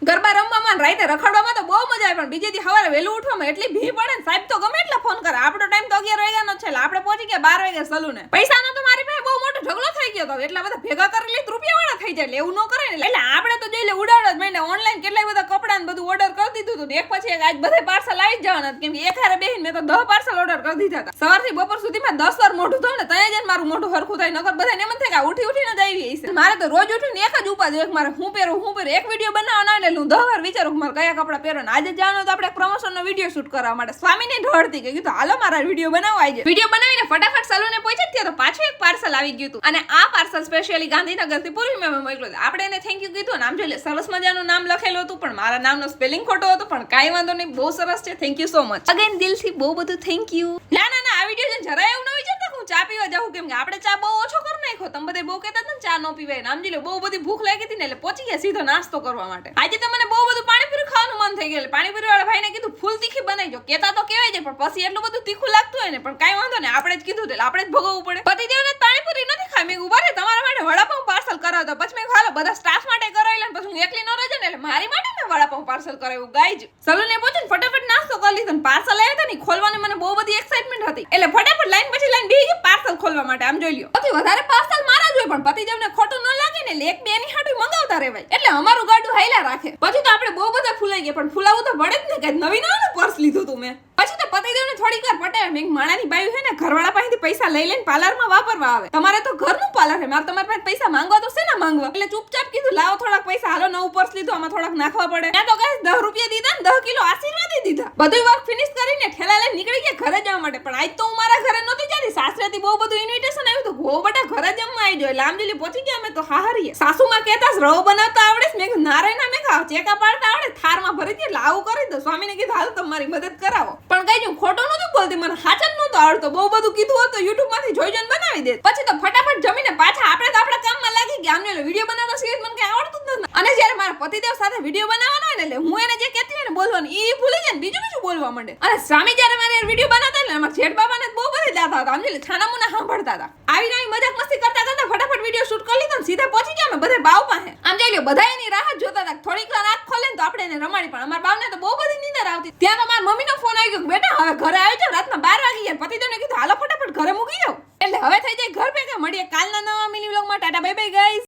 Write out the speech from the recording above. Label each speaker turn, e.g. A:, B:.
A: ગરબા રમવામાં રાતે રખડવામાં તો બહુ મજા આવે, પણ બીજે દી સવારે વહેલું ઉઠવામાં એટલી ભી પડે ને, સાહેબ તો ગમે એટલા ફોન કરે. આપણો ટાઈમ તો 11 વાગ્યાનો છે, એટલે આપણે પહોંચી ગયા 12 વાગે સલૂને. પૈસાનો તો મારી પાસે બહુ મોટો ઢગલો થઈ ગયો હતો, એટલા બધા ભેગા કરી લે રૂપિયાવાળા થઈ જાય, એટલે એવું ન કરે ને. એટલે આપણે તો જોઈ લે ઉડાડ જ માંડ્યા. ઓનલાઈન કેટલાય બધા કપડા ને બધું ઓર્ડર કરી દીધું હતું, એક પછી એક આજ બધા પાર્સલ આવી જ જવાના, કેમ કે એક હારે બેહીને મેં તો 10 પાર્સલ ઓર્ડર કરી દીધા હતા. સવારથી બપોર સુધીમાં 10 વાર મોઢું ધોઉં ને ત્યાં જ મારું મોઢું હરખું થાય, નકર બધાને એમ થાય કે ઉઠી ઉઠીને જ આવી છે. મારે તો રોજ ઉઠીને એક જ ઉપાધિ હોય, મારે હું પહેરું એક વિડીયો બનાવવાનો, એટલે હું 10 વાર વિચારું કે મારે કયા કપડા પહેરવાના. આજે જવાનું તો આપણે પ્રમોશનનો વિડીયો શૂટ કરવા માટે સ્વામીને ઢળતી કે કીધું હાલો મારા વિડીયો બનાવવા આવી જાય. વિડીયો બનાવીને ફટાફટ સલૂને પહોંચ્યા ત્યાં તો પાછું એક પાર્સલ આવી ગયું હતું, અને આ પાર્સલ સ્પેશિયલી ગાંધીનગરથી પૂર્વી મેં મોકલ્યું હતું. આપણે એને થેન્ક યુ કીધું, નામ જોઈ લે, સરસ મજાનું નામ લખેલું હતું, પણ મારા નામનો સ્પેલિંગ ખોટો હતો, પણ કાંઈ વાંધો નહીં, બહુ સરસ છે. Thank you so much again, દિલથી બહુ બધું થેન્ક યુ. ના ના ના, આ વિડીયો જરા એવું ન વિચારતા હું ચા પીવા જાઉં, કેમ કે આપણે ચા બહુ ઓછો કરી નાખ્યો. તમે બધા બહુ કહેતા હતા ને ચા ન પીવાય, નામ જોઈ લે, બહુ બધી ભૂખ લાગી હતી ને, એટલે પહોંચી ગયા સીધો નાસ્તો કરવા માટે. આજે તો મને બહુ બધું પાણીપુરી ખાવાનું મન થઈ ગયું. પાણીપુરી વાળા ભાઈને કીધું ફૂલ તીખી બનાવીજો, કેતા તો કેવાય છે, પણ પછી એટલું બધું તીખું લાગતું હોય ને, પણ કાંઈ વાંધો ને, આપણે જ કીધું એટલે આપણે જ ભોગવવું પડે. પતિદેવને પાણીપુરી નથી ખાઈ, મેં ઉભા રહે તમારા માટે વડાપાઉં પાર્સલ કરાવતા. પછી મેં હાલો બધા સ્ટાફ માટે કરાવી લે, પછી હું એકલી ન રહે ને, એટલે મારી માટે મેં વડાપાઉં પાર્સલ કરાવ્યું. ગાઈજ સલૂને પહોંચીને ફટાફટ નાસ્તો કરી લીધો, પાર્સલ આવ્યા હતા ને ખોલવાની મને બહુ બધી એક્સાઇટમેન્ટ હતી, એટલે ફટાફટ લાઈન પછી લાઈન બેહી ગઈ પાર્સલ ખોલવા માટે. આમ જોઈ લ્યો, સૌથી વધારે પાર્સલ મારા જ હોય, પણ પતિદેવને ખોટું ન લાગે ને, એટલે એક બે ની હાટું મંગાવતા રહેવાય, એટલે અમારું ગાડું હાઈલા રાખે. પછી તો આપણે બહુ બધા ફૂલાઈ ગયા, પણ ફૂલાવું તો પડે જ ને, કઈ નવી નવું પર્સ લીધું તું મેં. પછી તો પતિદેવને થોડીક વાર પટાવ્યા. મેં માણાની બાયું છે ને, ઘરવાળા પાસેથી પૈસા લઈ લઈને પાર્લરમાં વાપરવા આવે. તમારે તો ઘરનું પાર્લર છે, મારે તમારી પાસે પૈસા માંગવા તો શેના માંગવા, એટલે ચૂપચાપ કીધું લાવો થોડાક પૈસા, હાલો નવું પર્સ લીધું, આમાં થોડાક નાખવા પડે. ત્યાં તો કઈ 10 રૂપિયા દીધા ને 10 કિલો આશીર્વાદ દીધા. બધું વર્ક ફિનિશ કરીને ઠેલા લઈને નીકળી ગયા ઘરે જવા માટે. પણ આજ તો હું મારા ઘરે નહોતી જતી, સાસરેથી બહુ બધું ઇન્વિટેશન આવ્યું હતું, બહુ બધા ઘરે જમવા આવી જોઈએ. લાંબજલી પહોંચી ગયા અમે તો હાહરીએ. સાસુમાં કહેતા રવો બનાવતા આવડે, મેં નારાયણા મેં ખાવ ચેકા પાડતા આવડે, થારમાં ભરી દે, એટલે આવું કરી દો. સ્વામીને કીધું હાલ તમારી મદદ કરાવો, પણ કઈ હું ખોટું નતું બોલતી, મને હાચન નતો આવડતો. બહુ બધું કીધું હતું, યુટ્યુબ માંથી જોઈ જોઈને બનાવી દે. પછી તો ફટાફટ જમીને પાછા આપણે તો આપણા કામમાં લાગી ગયા. આમને વિડીયો બનાવતા સિવાય મને કઈ આવડતું જ નથી, અને જ્યારે મારા પતિદેવ સાથે વિડીયો બનાવવાનો હોય ને, એટલે હું એને જે કહેતી હોય ને બોલવાનું, એ ભૂલી જાય ને બીજું બોલવા માંડે. અને સ્વામી જ્યારે મારે વિડીયો બનાવતા એટલે એમાં જેઠ બાબાને બહુ બધી દાતા હતા, આમ છાના મુના સાંભળતા હતા. આવી નવી મજાક મસ્તી કરતા કરતા ફટાફટ વિડીયો શૂટ કરી લીધો ને સીધા પહોંચી ગયા અમે બધા બાવ પાસે. આમ જોઈ લો, બધા એની રાહ જોતા હતા, થોડીક વાર આંખ ખોલે ને તો આપણે એને રમાડી. પણ અમારા બાવને તો બહુ બધી નીંદર આવતી. ત્યાં તો મારા મમ્મીનો ફોન આવી ગયો, બેટા હવે ઘરે આવી જાવ, રાતના 12 વાગી ગયા. પતિદેવને કીધું હાલો ફટાફટ ઘરે મૂકી જાવ, એટલે હવે થઈ જાય ઘર ભેગા. મળીએ કાલના નવા મિની વ્લોગમાં. Tata bye bye guys.